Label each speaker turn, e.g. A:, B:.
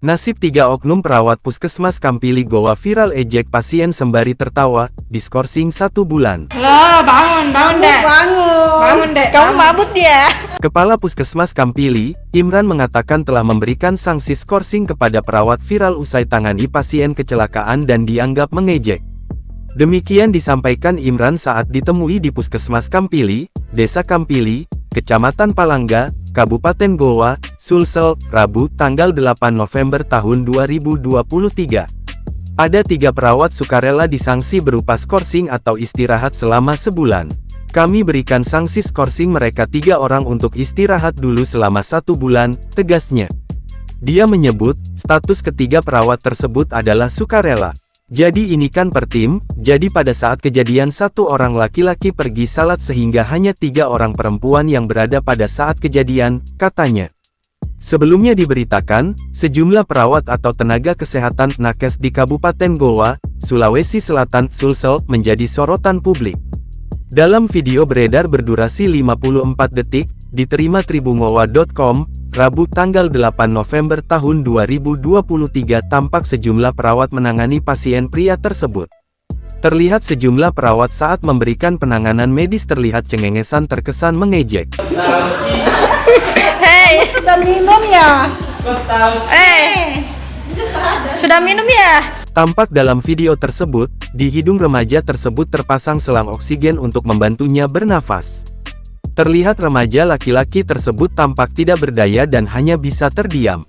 A: Nasib 3 oknum perawat puskesmas Kampili Goa viral, ejek pasien sembari tertawa, diskorsing 1 bulan.
B: Loh, bangun dek. Bangun dek.
C: Kamu mabut ya?
A: Kepala Puskesmas Kampili, Imran mengatakan telah memberikan sanksi skorsing kepada perawat viral usai tangani pasien kecelakaan dan dianggap mengejek. Demikian disampaikan Imran saat ditemui di Puskesmas Kampili, Desa Kampili, Kecamatan Palangga, Kabupaten Goa, Sulsel, Rabu, tanggal 8 November tahun 2023. Ada 3 perawat sukarela disanksi berupa skorsing atau istirahat selama sebulan. Kami berikan sanksi skorsing mereka 3 orang untuk istirahat dulu selama 1 bulan, tegasnya. Dia menyebut, status ketiga perawat tersebut adalah sukarela. Jadi ini kan per tim, jadi pada saat kejadian 1 orang laki-laki pergi salat sehingga hanya 3 orang perempuan yang berada pada saat kejadian, katanya. Sebelumnya diberitakan, sejumlah perawat atau tenaga kesehatan nakes di Kabupaten Goa, Sulawesi Selatan, Sulsel, menjadi sorotan publik. Dalam video beredar berdurasi 54 detik, diterima tribungowa.com, Rabu tanggal 8 November tahun 2023 tampak sejumlah perawat menangani pasien pria tersebut. Terlihat sejumlah perawat saat memberikan penanganan medis terlihat cengengesan terkesan mengejek.
C: Hei, sudah minum ya? Sudah minum ya?
A: Tampak dalam video tersebut, di hidung remaja tersebut terpasang selang oksigen untuk membantunya bernafas. Terlihat remaja laki-laki tersebut tampak tidak berdaya dan hanya bisa terdiam.